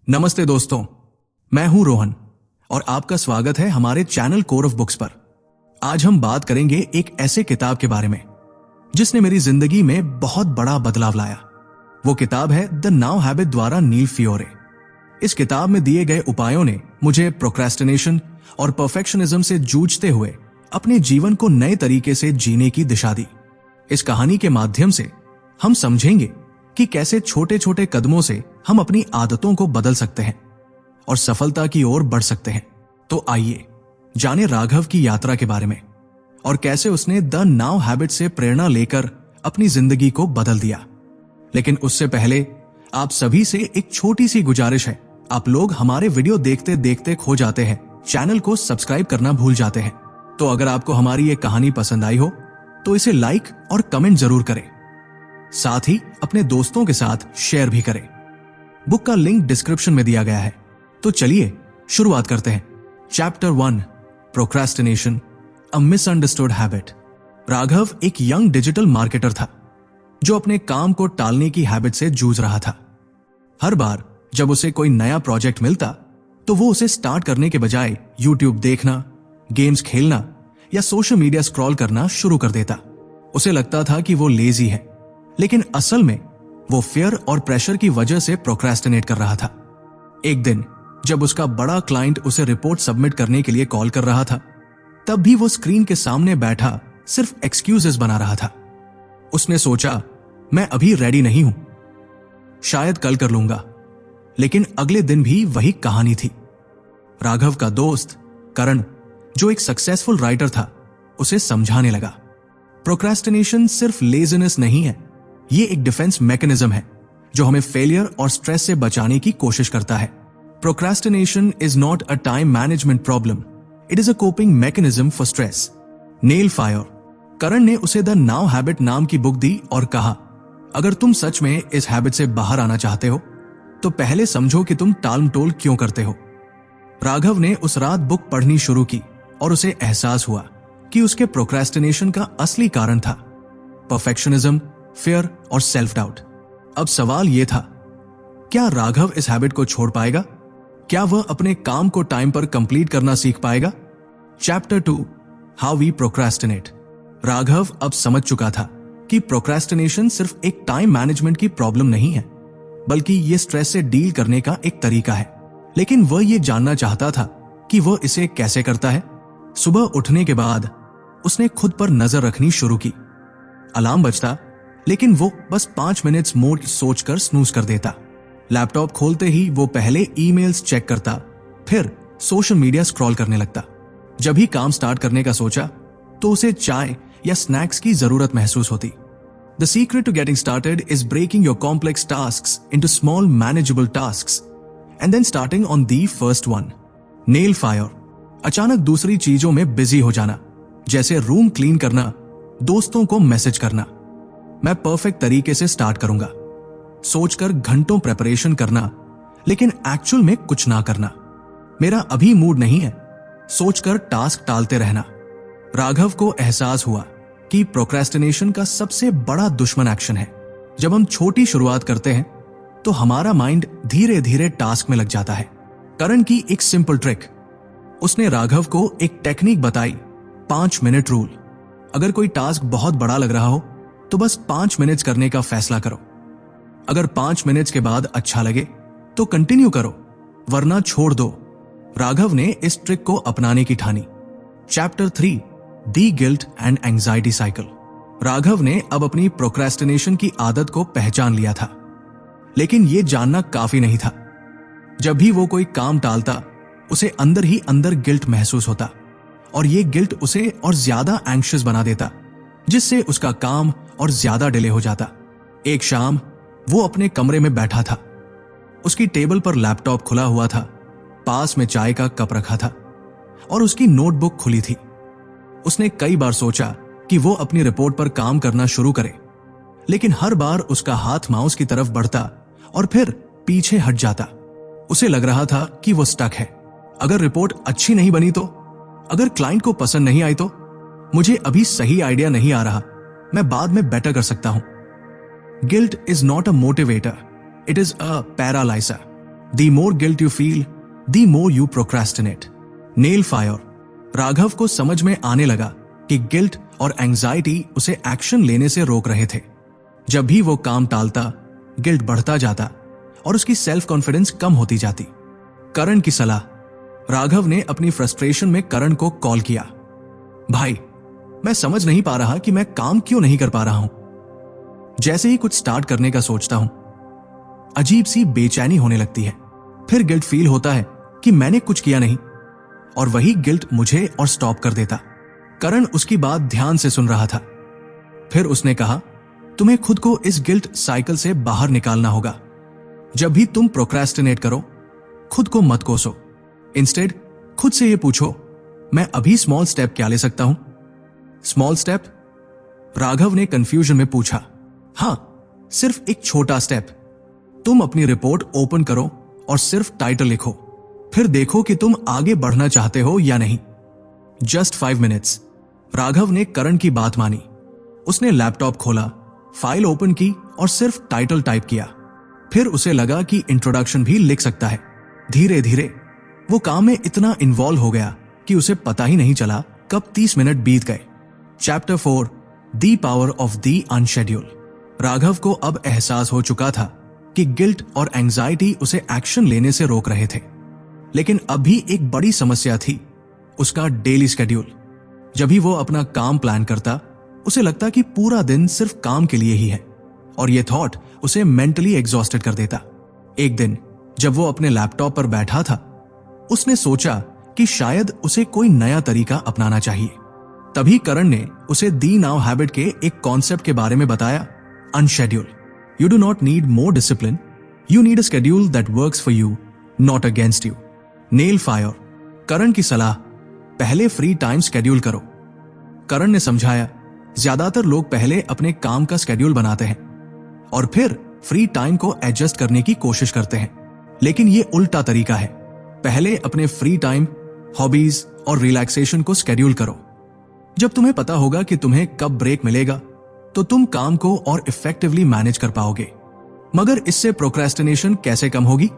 नमस्ते दोस्तों, मैं हूं रोहन और आपका स्वागत है हमारे चैनल कोर ऑफ बुक्स पर। आज हम बात करेंगे एक ऐसे किताब के बारे में जिसने मेरी जिंदगी में बहुत बड़ा बदलाव लाया। वो किताब है द नाउ हैबिट द्वारा नील फियोरे। इस किताब में दिए गए उपायों ने मुझे प्रोक्रेस्टिनेशन और परफेक्शनिज्म से जूझते हुए अपने जीवन को नए तरीके से जीने की दिशा दी। इस कहानी के माध्यम से हम समझेंगे कि कैसे छोटे छोटे कदमों से हम अपनी आदतों को बदल सकते हैं और सफलता की ओर बढ़ सकते हैं। तो आइए जाने राघव की यात्रा के बारे में और कैसे उसने द नाउ हैबिट से प्रेरणा लेकर अपनी जिंदगी को बदल दिया। लेकिन उससे पहले आप सभी से एक छोटी सी गुजारिश है। आप लोग हमारे वीडियो देखते देखते खो जाते हैं, चैनल को सब्सक्राइब करना भूल जाते हैं। तो अगर आपको हमारी ये कहानी पसंद आई हो तो इसे लाइक और कमेंट जरूर करें, साथ ही अपने दोस्तों के साथ शेयर भी करें। बुक का लिंक डिस्क्रिप्शन में दिया गया है। तो चलिए शुरुआत करते हैं। चैप्टर 1, प्रोक्रेस्टिनेशन, अ मिसअंडरस्टूड हैबिट। राघव एक यंग डिजिटल मार्केटर था जो अपने काम को टालने की हैबिट से जूझ रहा था। हर बार जब उसे कोई नया प्रोजेक्ट मिलता तो वो उसे स्टार्ट करने के बजाय यूट्यूब देखना, गेम्स खेलना या सोशल मीडिया स्क्रॉल करना शुरू कर देता। उसे लगता था कि वो लेजी है, लेकिन असल में वो फियर और प्रेशर की वजह से प्रोक्रेस्टिनेट कर रहा था। एक दिन जब उसका बड़ा क्लाइंट उसे रिपोर्ट सबमिट करने के लिए कॉल कर रहा था, तब भी वो स्क्रीन के सामने बैठा सिर्फ एक्सक्यूजेस बना रहा था। उसने सोचा, मैं अभी रेडी नहीं हूं, शायद कल कर लूंगा। लेकिन अगले दिन भी वही कहानी थी। राघव का दोस्त करण, जो एक सक्सेसफुल राइटर था, उसे समझाने लगा, प्रोक्रेस्टिनेशन सिर्फ लेजीनेस नहीं है, ये एक डिफेंस मैकेनिज्म है जो हमें फेलियर और स्ट्रेस से बचाने की कोशिश करता है। Procrastination is not a time management problem, it is a coping mechanism for stress. Nail fire. Karan ने उसे द नाउ हैबिट नाम की बुक दी और कहा, अगर तुम सच में इस हैबिट से बाहर आना चाहते हो तो पहले समझो कि तुम टालमटोल क्यों करते हो। राघव ने उस रात बुक पढ़नी शुरू की और उसे एहसास हुआ कि उसके प्रोक्रेस्टिनेशन का असली कारण था परफेक्शनिज्म, फियर और सेल्फ डाउट। अब सवाल यह था, क्या राघव इस हैबिट को छोड़ पाएगा? क्या वह अपने काम को टाइम पर कंप्लीट करना सीख पाएगा? Chapter 2, how we procrastinate. Raghav अब समझ चुका था कि प्रोक्रेस्टिनेशन सिर्फ एक टाइम मैनेजमेंट की प्रॉब्लम नहीं है, बल्कि यह स्ट्रेस से डील करने का एक तरीका है। लेकिन वह यह जानना चाहता था कि वह इसे कैसे करता है। सुबह उठने के बाद उसने खुद पर नजर रखनी शुरू की। अलार्म बजता, लेकिन वो बस 5 मिनट्स मोड सोचकर स्नूज कर देता। लैपटॉप खोलते ही वो पहले ईमेल्स चेक करता, फिर सोशल मीडिया स्क्रॉल करने लगता। जब ही काम स्टार्ट करने का सोचा तो उसे चाय या स्नैक्स की जरूरत महसूस होती। The secret to getting started is breaking your complex tasks into small manageable tasks and then starting on the first one. Nail fire. अचानक दूसरी चीजों में बिजी हो जाना, जैसे रूम क्लीन करना, दोस्तों को मैसेज करना। मैं परफेक्ट तरीके से स्टार्ट करूंगा, सोचकर घंटों प्रेपरेशन करना, लेकिन एक्चुअल में कुछ ना करना। मेरा अभी मूड नहीं है, सोचकर टास्क टालते रहना। राघव को एहसास हुआ कि प्रोक्रेस्टिनेशन का सबसे बड़ा दुश्मन एक्शन है। जब हम छोटी शुरुआत करते हैं तो हमारा माइंड धीरे धीरे टास्क में लग जाता है। करण की एक सिंपल ट्रिक। उसने राघव को एक टेक्निक बताई, 5 मिनट रूल। अगर कोई टास्क बहुत बड़ा लग रहा हो तो बस 5 मिनट्स करने का फैसला करो। अगर 5 मिनट्स के बाद अच्छा लगे तो कंटिन्यू करो, वरना छोड़ दो। राघव ने इस ट्रिक को अपनाने की ठानी। Chapter 3, the guilt and anxiety cycle. Raghav ने अब अपनी प्रोक्रेस्टिनेशन की आदत को पहचान लिया था, लेकिन यह जानना काफी नहीं था। जब भी वो कोई काम टालता उसे अंदर ही अंदर गिल्ट महसूस होता और ये गिल्ट उसे और ज्यादा एंग्शियस बना देता, जिससे उसका काम और ज्यादा डिले हो जाता। एक शाम वो अपने कमरे में बैठा था। उसकी टेबल पर लैपटॉप खुला हुआ था, पास में चाय का कप रखा था और उसकी नोटबुक खुली थी। उसने कई बार सोचा कि वो अपनी रिपोर्ट पर काम करना शुरू करे, लेकिन हर बार उसका हाथ माउस की तरफ बढ़ता और फिर पीछे हट जाता। उसे लग रहा था कि वो स्टक है। अगर रिपोर्ट अच्छी नहीं बनी तो, अगर क्लाइंट को पसंद नहीं आई तो, मुझे अभी सही आइडिया नहीं आ रहा, मैं बाद में बेटर कर सकता हूं। Guilt is not a motivator, it is a paralyser. The more guilt you feel, the more you procrastinate. Nail fire. Raghav को समझ में आने लगा कि गिल्ट और एंजाइटी उसे एक्शन लेने से रोक रहे थे। जब भी वो काम टालता, गिल्ट बढ़ता जाता और उसकी सेल्फ कॉन्फिडेंस कम होती जाती। करण की सलाह। राघव ने अपनी फ्रस्ट्रेशन में करण को कॉल किया। भाई, मैं समझ नहीं पा रहा कि मैं काम क्यों नहीं कर पा रहा हूं। जैसे ही कुछ स्टार्ट करने का सोचता हूं, अजीब सी बेचैनी होने लगती है। फिर गिल्ट फील होता है कि मैंने कुछ किया नहीं, और वही गिल्ट मुझे और स्टॉप कर देता। करण उसकी बात ध्यान से सुन रहा था। फिर उसने कहा, तुम्हें खुद को इस गिल्ट साइकिल से बाहर निकालना होगा। जब भी तुम प्रोक्रेस्टिनेट करो, खुद को मत कोसो। इंस्टेड खुद से ये पूछो, मैं अभी स्मॉल स्टेप क्या ले सकता हूं? Small step? राघव ने कंफ्यूजन में पूछा। हां, सिर्फ एक छोटा स्टेप। तुम अपनी रिपोर्ट ओपन करो और सिर्फ टाइटल लिखो, फिर देखो कि तुम आगे बढ़ना चाहते हो या नहीं। Just 5 minutes. राघव ने करण की बात मानी। उसने लैपटॉप खोला, फाइल ओपन की और सिर्फ टाइटल टाइप किया। फिर उसे लगा कि इंट्रोडक्शन भी लिख सकता है। धीरे धीरे वो काम में इतना इन्वॉल्व हो गया कि उसे पता ही नहीं चला कब 30 मिनट बीत गए। Chapter 4, the power of the unscheduled. Raghav को अब एहसास हो चुका था कि गिल्ट और एंजाइटी उसे एक्शन लेने से रोक रहे थे। लेकिन अब भी एक बड़ी समस्या थी, उसका डेली शेड्यूल। जब भी वो अपना काम प्लान करता, उसे लगता कि पूरा दिन सिर्फ काम के लिए ही है, और ये थॉट उसे मेंटली एग्जॉस्टेड कर देता। एक दिन जब वो अपने लैपटॉप पर बैठा था, उसने सोचा कि शायद उसे कोई नया तरीका अपनाना चाहिए। तभी करण ने उसे दी नाउ हैबिट के एक कॉन्सेप्ट के बारे में बताया, unschedule. You do not need more discipline, you need a schedule that works for you, not against you. Nail fire. Karan की सलाह, पहले फ्री टाइम शेड्यूल करो। करण ने समझाया, ज्यादातर लोग पहले अपने काम का शेड्यूल बनाते हैं और फिर फ्री टाइम को एडजस्ट करने की कोशिश करते हैं, लेकिन ये उल्टा तरीका है। पहले अपने फ्री टाइम, हॉबीज और रिलैक्सेशन को शेड्यूल करो। जब तुम्हें पता होगा कि तुम्हें कब ब्रेक मिलेगा, तो तुम काम को और इफेक्टिवली मैनेज कर पाओगे। मगर इससे प्रोक्रेस्टिनेशन कैसे कम होगी?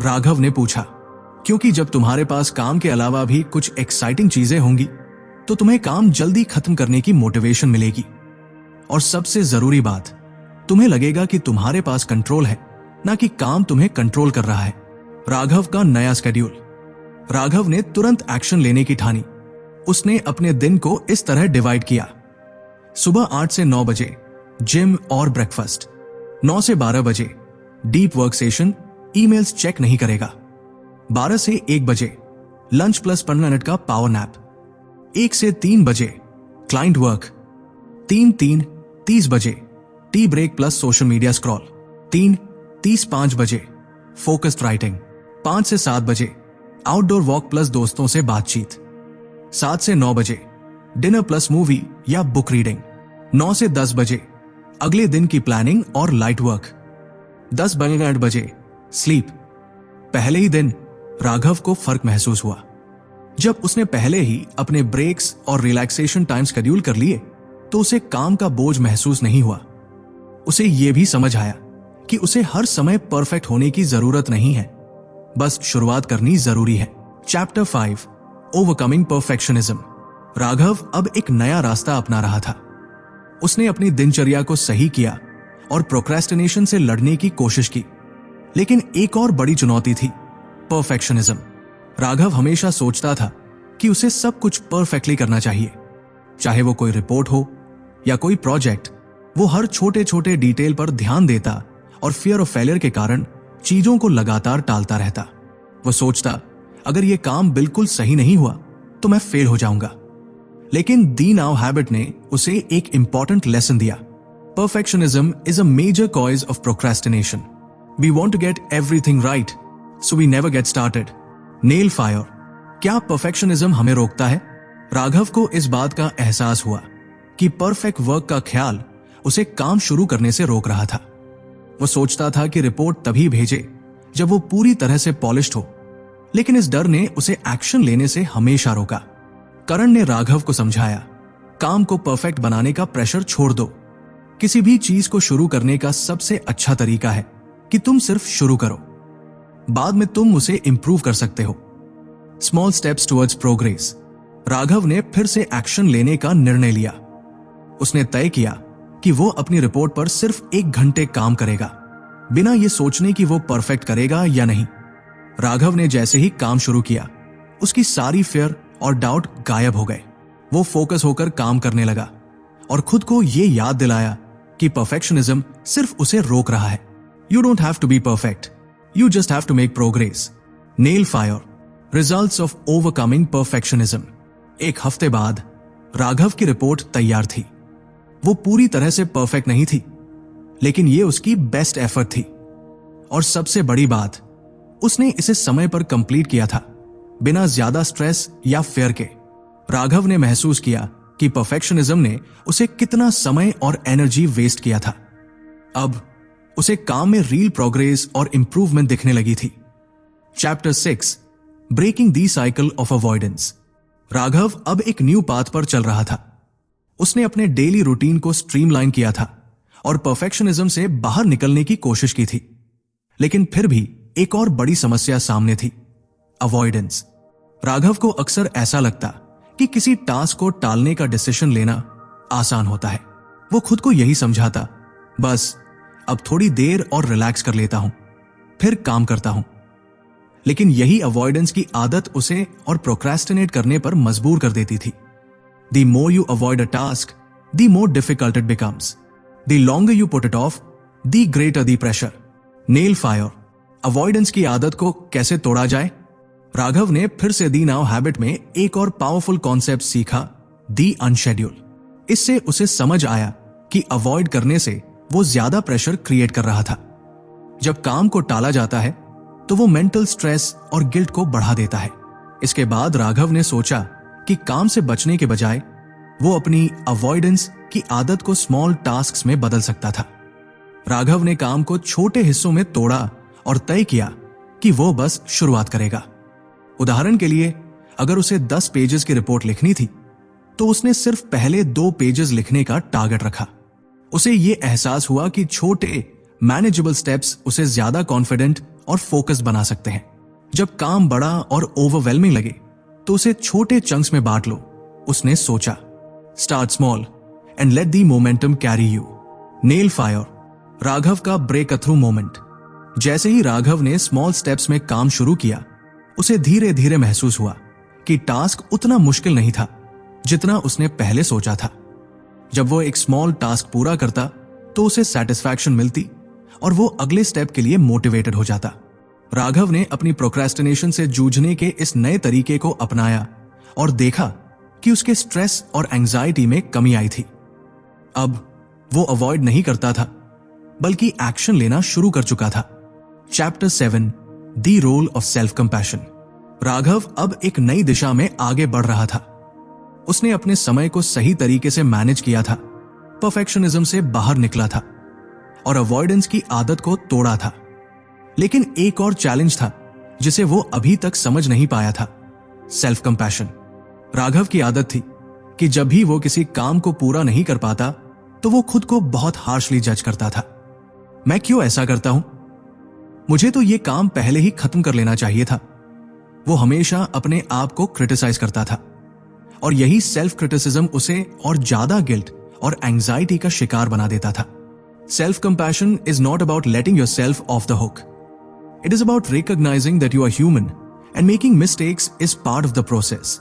राघव ने पूछा। क्योंकि जब तुम्हारे पास काम के अलावा भी कुछ एक्साइटिंग चीजें होंगी, तो तुम्हें काम जल्दी खत्म करने की मोटिवेशन मिलेगी। और सबसे जरूरी बात, तुम्हें लगेगा कि तुम्हारे पास कंट्रोल है, ना कि काम तुम्हें कंट्रोल कर रहा है। राघव का नया शेड्यूल। राघव ने तुरंत एक्शन लेने की ठानी। उसने अपने दिन को इस तरह डिवाइड किया। सुबह 8 से 9 बजे जिम और ब्रेकफास्ट, 9 से 12 बजे deep work session, emails check नहीं करेगा, 12 से 1 बजे लंच प्लस 15 मिनट का पावर नैप, 1 से 3 बजे क्लाइंट वर्क, 3:30 बजे tea break plus social media scroll, 3:30-5 बजे फोकस्ड राइटिंग, 5 से 7 बजे आउटडोर वॉक प्लस दोस्तों से बातचीत, 7 से 9 बजे डिनर प्लस मूवी या बुक रीडिंग, 9 से 10 बजे अगले दिन की प्लानिंग और लाइट वर्क, 10 बजे स्लीप। पहले ही दिन राघव को फर्क महसूस हुआ। जब उसने पहले ही अपने ब्रेक्स और रिलैक्सेशन टाइम शेड्यूल कर लिए, तो उसे काम का बोझ महसूस नहीं हुआ। उसे यह भी समझ आया कि उसे हर समय परफेक्ट होने की जरूरत नहीं है, बस शुरुआत करनी जरूरी है। Chapter 5, overcoming perfectionism. राघव अब एक नया रास्ता अपना रहा था। उसने अपनी दिनचर्या को सही किया और प्रोक्रेस्टिनेशन से लड़ने की कोशिश की। लेकिन एक और बड़ी चुनौती थी, परफेक्शनिज्म। राघव हमेशा सोचता था कि उसे सब कुछ परफेक्टली करना चाहिए, चाहे वो कोई रिपोर्ट हो या कोई प्रोजेक्ट। वो हर छोटे छोटे डिटेल पर ध्यान देता और फियर ऑफ फेलियर के कारण चीजों को लगातार टालता रहता। वो सोचता, अगर ये काम बिल्कुल सही नहीं हुआ तो मैं फेल हो जाऊंगा। लेकिन दी नाउ हैबिट ने उसे एक इंपॉर्टेंट लेसन दिया। Perfectionism is a major cause of procrastination. We want to get everything right, so we never get started. Nail fire. क्या परफेक्शनिज्म हमें रोकता है? राघव को इस बात का एहसास हुआ कि परफेक्ट वर्क का ख्याल उसे काम शुरू करने से रोक रहा था। वो सोचता था कि रिपोर्ट तभी भेजे जब वो पूरी तरह से पॉलिश्ड हो, लेकिन इस डर ने उसे एक्शन लेने से हमेशा रोका। करण ने राघव को समझाया, काम को परफेक्ट बनाने का प्रेशर छोड़ दो। किसी भी चीज को शुरू करने का सबसे अच्छा तरीका है कि तुम सिर्फ शुरू करो। बाद में तुम उसे इंप्रूव कर सकते हो। Small steps towards progress. Raghav ने फिर से एक्शन लेने का निर्णय लिया। उसने तय किया कि वो अपनी रिपोर्ट पर सिर्फ 1 घंटे काम करेगा, बिना ये सोचने कि वो परफेक्ट करेगा या नहीं। राघव ने जैसे ही काम शुरू किया, उसकी सारी फियर और डाउट गायब हो गए। वो फोकस होकर काम करने लगा और खुद को ये याद दिलाया कि परफेक्शनिज्म सिर्फ उसे रोक रहा है। You don't have to be perfect, you just have to make progress. Nail fire, results of overcoming perfectionism. 1 हफ्ते बाद राघव की रिपोर्ट तैयार थी। वो पूरी तरह से परफेक्ट नहीं थी, लेकिन ये उसकी बेस्ट एफर्ट थी। और सबसे बड़ी बात, उसने इसे समय पर कंप्लीट किया था, बिना ज्यादा स्ट्रेस या फेयर के। राघव ने महसूस किया कि परफेक्शनिज्म ने उसे कितना समय और एनर्जी वेस्ट किया था। अब उसे काम में रियल प्रोग्रेस और इंप्रूवमेंट दिखने लगी थी। Chapter 6, breaking the cycle of avoidance. Raghav अब एक न्यू पाथ पर चल रहा था। उसने अपने डेली रूटीन को स्ट्रीमलाइन किया था और परफेक्शनिज्म से बाहर निकलने की कोशिश की थी। लेकिन फिर भी एक और बड़ी समस्या सामने थी, अवॉइडेंस। राघव को अक्सर ऐसा लगता कि किसी टास्क को टालने का डिसीजन लेना आसान होता है। वो खुद को यही समझाता, बस अब थोड़ी देर और रिलैक्स कर लेता हूं, फिर काम करता हूं। लेकिन यही अवॉइडेंस की आदत उसे और प्रोक्रेस्टिनेट करने पर मजबूर कर देती थी। The more you avoid a task, the more difficult it becomes. The longer you put it off, the greater the pressure. Nail fire. Avoidance की आदत को कैसे तोड़ा जाए? राघव ने फिर से दी नाउ हैबिट में एक और पावरफुल कॉन्सेप्ट सीखा, दी अनशेड्यूल। इससे उसे समझ आया कि अवॉइड करने से वो ज्यादा प्रेशर क्रिएट कर रहा था। जब काम को टाला जाता है तो वो मेंटल स्ट्रेस और गिल्ट को बढ़ा देता है। इसके बाद राघव ने सोचा कि काम से बचने के बजाय वो अपनी अवॉइडेंस की आदत को स्मॉल टास्क्स में बदल सकता था। राघव ने काम को छोटे हिस्सों में तोड़ा और तय किया कि वो बस शुरुआत करेगा। उदाहरण के लिए, अगर उसे 10 पेजेस की रिपोर्ट लिखनी थी, तो उसने सिर्फ पहले 2 पेजेस लिखने का टारगेट रखा। उसे ये एहसास हुआ कि छोटे मैनेजेबल स्टेप्स उसे ज्यादा कॉन्फिडेंट और फोकस्ड बना सकते हैं। जब काम बड़ा और ओवरवेलमिंग लगे तो उसे छोटे चंक्स में बांट लो, उसने सोचा। Start small and let the momentum carry you. Nail fire, Raghav का ब्रेक थ्रू मोमेंट। जैसे ही राघव ने स्मॉल स्टेप्स में काम शुरू किया, उसे धीरे धीरे महसूस हुआ कि टास्क उतना मुश्किल नहीं था जितना उसने पहले सोचा था। जब वो एक स्मॉल टास्क पूरा करता तो उसे सेटिस्फैक्शन मिलती और वो अगले स्टेप के लिए मोटिवेटेड हो जाता। राघव ने अपनी प्रोक्रेस्टिनेशन से जूझने के इस नए तरीके को अपनाया और देखा कि उसके स्ट्रेस और एंजाइटी में कमी आई थी। अब वो अवॉइड नहीं करता था, बल्कि एक्शन लेना शुरू कर चुका था। Chapter 7, the role of self compassion. Raghav अब एक नई दिशा में आगे बढ़ रहा था। उसने अपने समय को सही तरीके से मैनेज किया था, परफेक्शनिज्म से बाहर निकला था और अवॉइडेंस की आदत को तोड़ा था। लेकिन एक और चैलेंज था जिसे वो अभी तक समझ नहीं पाया था, सेल्फ कंपैशन। राघव की आदत थी कि जब भी वो किसी काम को पूरा नहीं कर पाता तो वो खुद को बहुत हार्शली जज करता था। मैं क्यों ऐसा करता हूं? मुझे तो ये काम पहले ही खत्म कर लेना चाहिए था। वो हमेशा अपने आप को क्रिटिसाइज करता था और यही सेल्फ क्रिटिसिज्म उसे और ज्यादा गिल्ट और एंजाइटी का शिकार बना देता था। Self compassion is not about letting yourself of the hook. It is about recognizing that you are human and making mistakes is part of the process.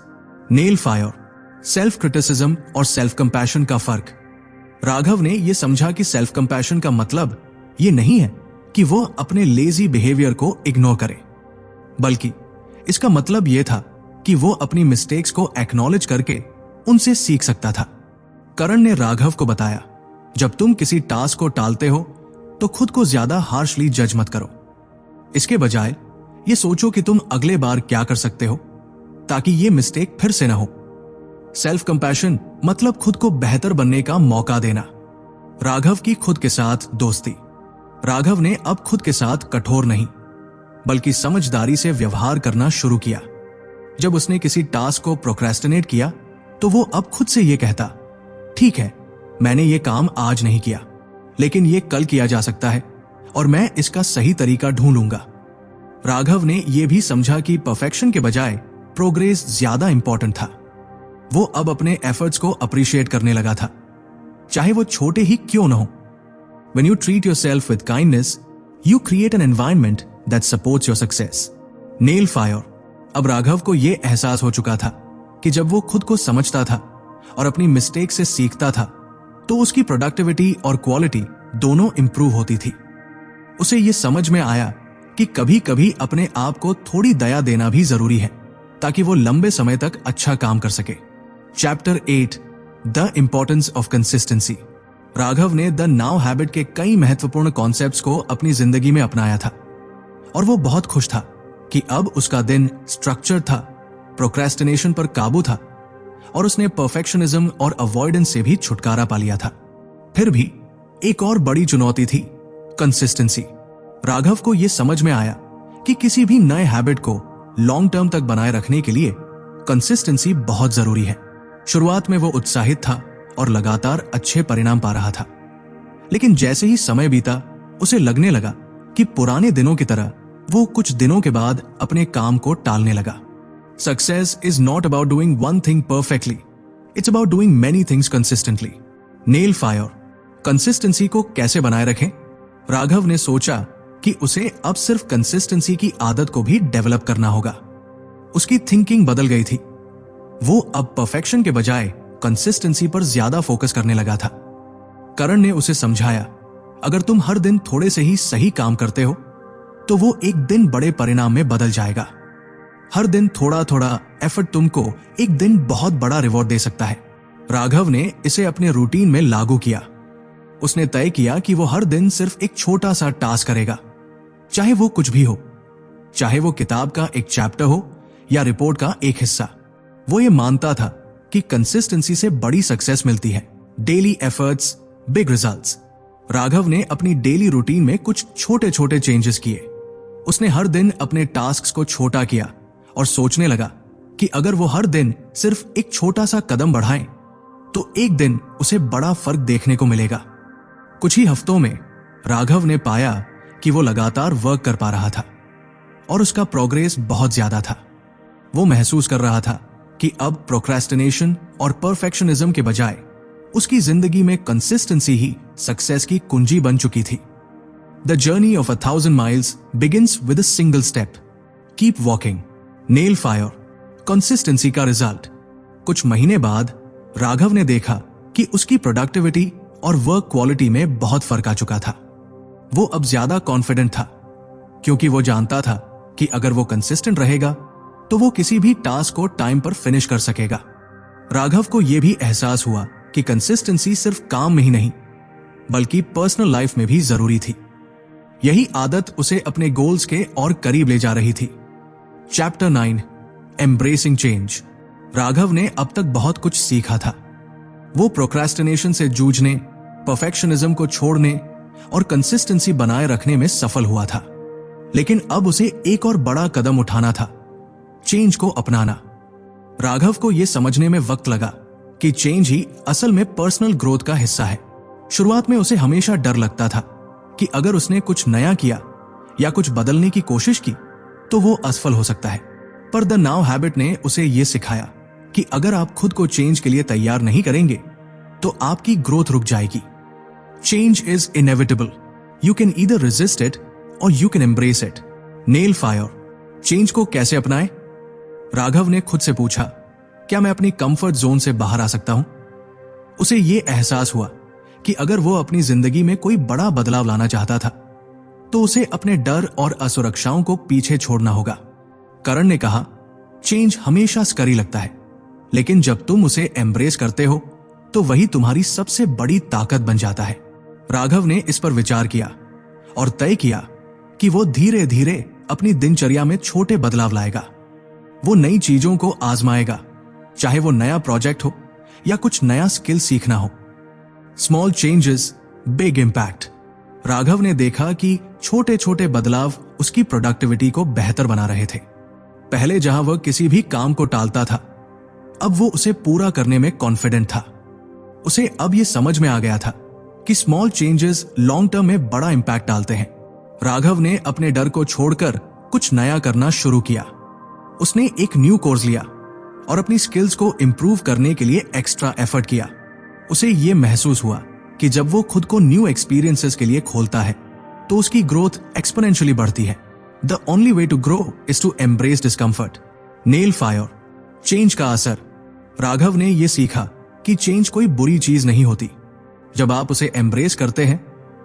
Nail fire, self criticism और self compassion का फर्क। राघव ने यह समझा कि self compassion का मतलब ये नहीं है कि वो अपने लेजी बिहेवियर को इग्नोर करे, बल्कि इसका मतलब यह था कि वो अपनी मिस्टेक्स को एक्नॉलेज करके उनसे सीख सकता था। करण ने राघव को बताया, जब तुम किसी टास्क को टालते हो तो खुद को ज्यादा हार्शली जज मत करो। इसके बजाय ये सोचो कि तुम अगले बार क्या कर सकते हो ताकि ये मिस्टेक फिर से ना हो। सेल्फ कंपैशन मतलब खुद को बेहतर बनने का मौका देना। राघव की खुद के साथ दोस्ती। राघव ने अब खुद के साथ कठोर नहीं बल्कि समझदारी से व्यवहार करना शुरू किया। जब उसने किसी टास्क को प्रोक्रेस्टिनेट किया तो वो अब खुद से ये कहता, ठीक है, मैंने ये काम आज नहीं किया, लेकिन ये कल किया जा सकता है और मैं इसका सही तरीका ढूंढूंगा। राघव ने यह भी समझा कि परफेक्शन के बजाय प्रोग्रेस ज्यादा इंपॉर्टेंट था। वो अब अपने एफर्ट्स को अप्रिशिएट करने लगा था, चाहे वो छोटे ही क्यों न हो। When you treat yourself with kindness, you create an environment that supports your success. Nail fire। अब राघव को यह एहसास हो चुका था कि जब वो खुद को समझता था और अपनी मिस्टेक से सीखता था तो उसकी प्रोडक्टिविटी और क्वालिटी दोनों इंप्रूव होती थी। उसे यह समझ में आया कि कभी कभी अपने आप को थोड़ी दया देना भी जरूरी है ताकि वो लंबे समय तक अच्छा काम कर सके। Chapter 8 the importance of consistency. Raghav ने द नाउ हैबिट के कई महत्वपूर्ण कॉन्सेप्ट्स को अपनी जिंदगी में अपनाया था और वो बहुत खुश था कि अब उसका दिन स्ट्रक्चर था, प्रोक्रेस्टिनेशन पर काबू था और उसने परफेक्शनिज्म और अवॉइडेंस से भी छुटकारा पा लिया था। फिर भी एक और बड़ी चुनौती थी, कंसिस्टेंसी। राघव को यह समझ में आया कि किसी भी नए हैबिट को लॉन्ग टर्म तक बनाए रखने के लिए कंसिस्टेंसी बहुत जरूरी है। शुरुआत में वो उत्साहित था और लगातार अच्छे परिणाम पा रहा था, लेकिन जैसे ही समय बीता उसे लगने लगा कि पुराने दिनों की तरह वो कुछ दिनों के बाद अपने काम को टालने लगा। Success is not about doing one thing perfectly, it's about doing many things consistently. Nail fire. Consistency को कैसे बनाए रखें? राघव ने सोचा कि उसे अब सिर्फ कंसिस्टेंसी की आदत को भी डेवलप करना होगा। उसकी थिंकिंग बदल गई थी। वो अब परफेक्शन के बजाय कंसिस्टेंसी पर ज्यादा फोकस करने लगा था। करण ने उसे समझाया, अगर तुम हर दिन थोड़े से ही सही काम करते हो तो वो एक दिन बड़े परिणाम में बदल जाएगा। हर दिन थोड़ा थोड़ा एफर्ट तुमको एक दिन बहुत बड़ा रिवॉर्ड दे सकता है। राघव ने इसे अपने रूटीन में लागू किया। उसने तय किया कि वो हर दिन सिर्फ एक छोटा सा टास्क करेगा, चाहे वो कुछ भी हो, चाहे वो किताब का एक चैप्टर हो या रिपोर्ट का एक हिस्सा। वो ये मानता था कि कंसिस्टेंसी से बड़ी सक्सेस मिलती है। Daily efforts, big results. Raghav ने अपनी डेली रूटीन में कुछ छोटे छोटे चेंजेस किए। उसने हर दिन अपने टास्क्स को छोटा किया और सोचने लगा कि अगर वो हर दिन सिर्फ एक छोटा सा कदम बढ़ाए तो एक दिन उसे बड़ा फर्क देखने को मिलेगा। कुछ ही हफ्तों में राघव ने पाया कि वो लगातार वर्क कर पा रहा था और उसका प्रोग्रेस बहुत ज्यादा था। वो महसूस कर रहा था कि अब प्रोक्रेस्टिनेशन और परफेक्शनिज्म के बजाय उसकी जिंदगी में कंसिस्टेंसी ही सक्सेस की कुंजी बन चुकी थी। The journey of 1000 miles begins with a single step. Keep walking. Nail fire. Consistency का रिजल्ट। कुछ महीने बाद राघव ने देखा कि उसकी प्रोडक्टिविटी और वर्क क्वालिटी में बहुत फर्क आ चुका था। वो अब ज्यादा कॉन्फिडेंट था क्योंकि वो जानता था कि अगर वो कंसिस्टेंट रहेगा तो वो किसी भी टास्क को टाइम पर फिनिश कर सकेगा। राघव को यह भी एहसास हुआ कि कंसिस्टेंसी सिर्फ काम में ही नहीं बल्कि पर्सनल लाइफ में भी जरूरी थी। यही आदत उसे अपने गोल्स के और करीब ले जा रही थी। Chapter 9 embracing change. राघव ने अब तक बहुत कुछ सीखा था। वो प्रोक्रेस्टिनेशन से जूझने, परफेक्शनिज्म को छोड़ने और कंसिस्टेंसी बनाए रखने में सफल हुआ था, लेकिन अब उसे एक और बड़ा कदम उठाना था, चेंज को अपनाना। राघव को यह समझने में वक्त लगा कि चेंज ही असल में पर्सनल ग्रोथ का हिस्सा है। शुरुआत में उसे हमेशा डर लगता था कि अगर उसने कुछ नया किया या कुछ बदलने की कोशिश की तो वो असफल हो सकता है। पर द नाउ हैबिट ने उसे यह सिखाया कि अगर आप खुद को चेंज के लिए तैयार नहीं करेंगे तो आपकी ग्रोथ रुक जाएगी। Change is inevitable, you can either resist it or you can embrace it. Nail fire. Change को कैसे अपनाएं? राघव ने खुद से पूछा, क्या मैं अपनी कंफर्ट जोन से बाहर आ सकता हूं? उसे यह एहसास हुआ कि अगर वो अपनी जिंदगी में कोई बड़ा बदलाव लाना चाहता था तो उसे अपने डर और असुरक्षाओं को पीछे छोड़ना होगा। करण ने कहा, चेंज हमेशा स्करी लगता है, लेकिन जब तुम उसे एम्ब्रेस करते हो तो वही तुम्हारी सबसे बड़ी ताकत बन जाता है। राघव ने इस पर विचार किया और तय किया कि वो धीरे धीरे अपनी दिनचर्या में छोटे बदलाव लाएगा। वो नई चीजों को आजमाएगा, चाहे वो नया प्रोजेक्ट हो या कुछ नया स्किल सीखना हो। Small changes, big impact. Raghav ने देखा कि छोटे छोटे बदलाव उसकी प्रोडक्टिविटी को बेहतर बना रहे थे। पहले जहां वह किसी भी काम को टालता था, अब वो उसे पूरा करने में कॉन्फिडेंट था। उसे अब यह समझ में आ गया था कि स्मॉल चेंजेस लॉन्ग टर्म में बड़ा इंपैक्ट डालते हैं। राघव ने अपने डर को छोड़कर कुछ नया करना शुरू किया। उसने एक न्यू कोर्स लिया और अपनी स्किल्स को इम्प्रूव करने के लिए एक्स्ट्रा एफर्ट किया। उसे यह महसूस हुआ कि जब वो खुद को न्यू एक्सपीरियंसेस के लिए खोलता है तो उसकी ग्रोथ एक्सपोनेंशियली बढ़ती है। The only way to grow is to embrace discomfort. Nail fire, change का असर। राघव ने यह सीखा कि चेंज कोई बुरी चीज नहीं होती। जब आप उसे एम्ब्रेस करते हैं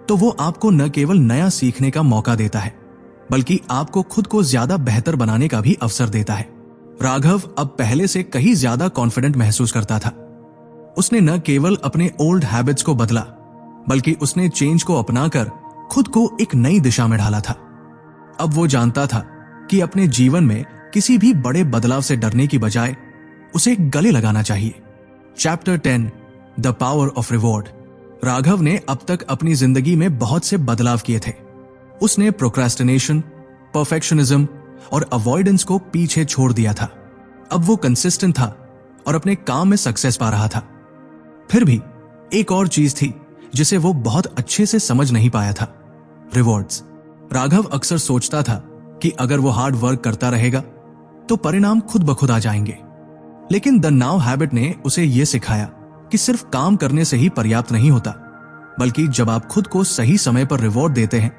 तो वो आपको न केवल नया सीखने का मौका देता है बल्कि आपको खुद को ज्यादा बेहतर बनाने का भी अवसर देता है। राघव अब पहले से कहीं ज्यादा कॉन्फिडेंट महसूस करता था। उसने न केवल अपने ओल्ड हैबिट्स को बदला बल्कि उसने चेंज को अपनाकर खुद को एक नई दिशा में ढाला था। अब वो जानता था कि अपने जीवन में किसी भी बड़े बदलाव से डरने की बजाय उसे गले लगाना चाहिए। Chapter 10, the power of reward. Raghav ने अब तक अपनी जिंदगी में बहुत से बदलाव किए थे। उसने प्रोक्रेस्टिनेशन, परफेक्शनिज्म और अवॉइडेंस को पीछे छोड़ दिया था। अब वो कंसिस्टेंट था और अपने काम में सक्सेस पा रहा था। फिर भी एक और चीज थी जिसे वो बहुत अच्छे से समझ नहीं पाया था, रिवॉर्ड्स। राघव अक्सर सोचता था कि अगर वो हार्ड वर्क करता रहेगा तो परिणाम खुद ब खुद आ जाएंगे। लेकिन द नाउ हैबिट ने उसे यह सिखाया कि सिर्फ काम करने से ही पर्याप्त नहीं होता, बल्कि जब आप खुद को सही समय पर रिवॉर्ड देते हैं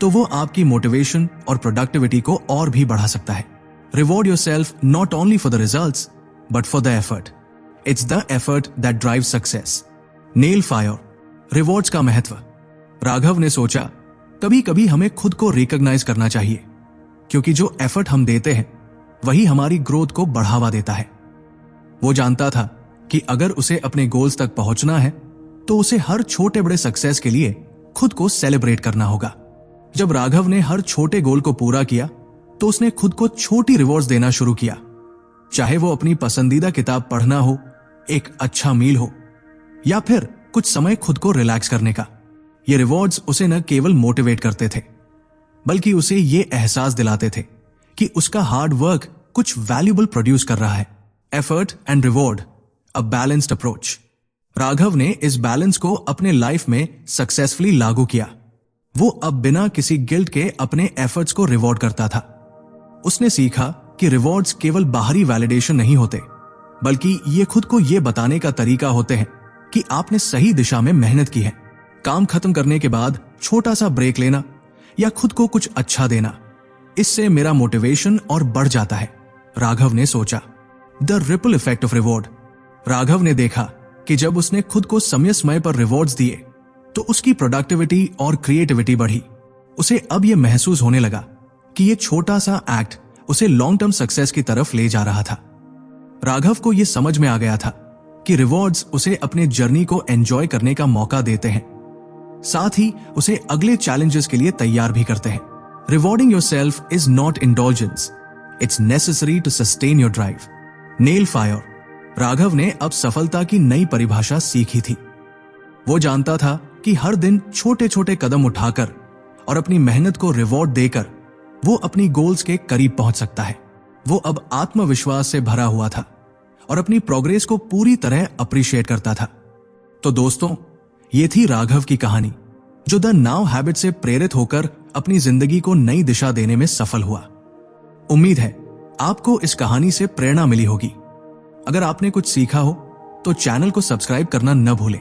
तो वो आपकी मोटिवेशन और प्रोडक्टिविटी को और भी बढ़ा सकता है। Reward yourself not only for the results but for the effort. It's the effort that drives success. Nail fire, rewards का महत्व। राघव ने सोचा कभी कभी हमें खुद को रिकॉग्नाइज करना चाहिए, क्योंकि जो एफर्ट हम देते हैं वही हमारी ग्रोथ को बढ़ावा देता है। वो जानता था कि अगर उसे अपने गोल्स तक पहुंचना है तो उसे हर छोटे बड़े सक्सेस के लिए खुद को सेलिब्रेट करना होगा। जब राघव ने हर छोटे गोल को पूरा किया तो उसने खुद को छोटी रिवॉर्ड्स देना शुरू किया, चाहे वो अपनी पसंदीदा किताब पढ़ना हो, एक अच्छा मील हो या फिर कुछ समय खुद को रिलैक्स करने का। ये रिवॉर्ड्स उसे न केवल मोटिवेट करते थे बल्कि उसे ये एहसास दिलाते थे कि उसका हार्ड वर्क कुछ वैल्यूबल प्रोड्यूस कर रहा है। Effort and reward, a balanced approach. Raghav ने इस बैलेंस को अपने लाइफ में सक्सेसफुली लागू किया। वो अब बिना किसी गिल्ट के अपने एफर्ट्स को रिवॉर्ड करता था। उसने सीखा कि रिवॉर्ड्स केवल बाहरी वैलिडेशन नहीं होते, बल्कि ये खुद को ये बताने का तरीका होते हैं कि आपने सही दिशा में मेहनत की है। काम खत्म करने के बाद छोटा सा ब्रेक लेना या खुद को कुछ अच्छा देना, इससे मेरा मोटिवेशन और बढ़ जाता है, राघव ने सोचा। The ripple effect of reward. Raghav ने देखा कि जब उसने खुद को समय पर रिवॉर्ड्स दिए तो उसकी प्रोडक्टिविटी और क्रिएटिविटी बढ़ी। उसे अब यह महसूस होने लगा कि यह छोटा सा एक्ट उसे लॉन्ग टर्म सक्सेस की तरफ ले जा रहा था। राघव को यह समझ में आ गया था कि रिवॉर्ड्स उसे अपने जर्नी को एंजॉय करने का मौका देते हैं, साथ ही उसे अगले चैलेंजेस के लिए तैयार भी करते हैं। Rewarding yourself is not indulgence, it's necessary to sustain your drive. Nail fire. Raghav ने अब सफलता की नई परिभाषा सीखी थी। वो जानता था कि हर दिन छोटे छोटे कदम उठाकर और अपनी मेहनत को रिवॉर्ड देकर वो अपनी गोल्स के करीब पहुंच सकता है। वो अब आत्मविश्वास से भरा हुआ था और अपनी प्रोग्रेस को पूरी तरह अप्रिशिएट करता था। तो दोस्तों, ये थी राघव की कहानी, जो द नाउ हैबिट से प्रेरित होकर अपनी जिंदगी को नई दिशा देने में सफल हुआ। उम्मीद है आपको इस कहानी से प्रेरणा मिली होगी। अगर आपने कुछ सीखा हो तो चैनल को सब्सक्राइब करना न भूलें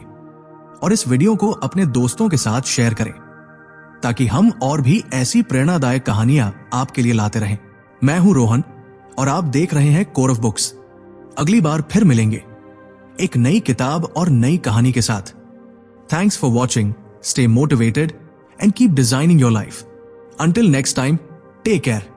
और इस वीडियो को अपने दोस्तों के साथ शेयर करें ताकि हम और भी ऐसी प्रेरणादायक कहानियां आपके लिए लाते रहें। मैं हूं रोहन और आप देख रहे हैं कोर ऑफ बुक्स। अगली बार फिर मिलेंगे एक नई किताब और नई कहानी के साथ। Thanks for watching, stay motivated and keep designing your life. Until next time, take care.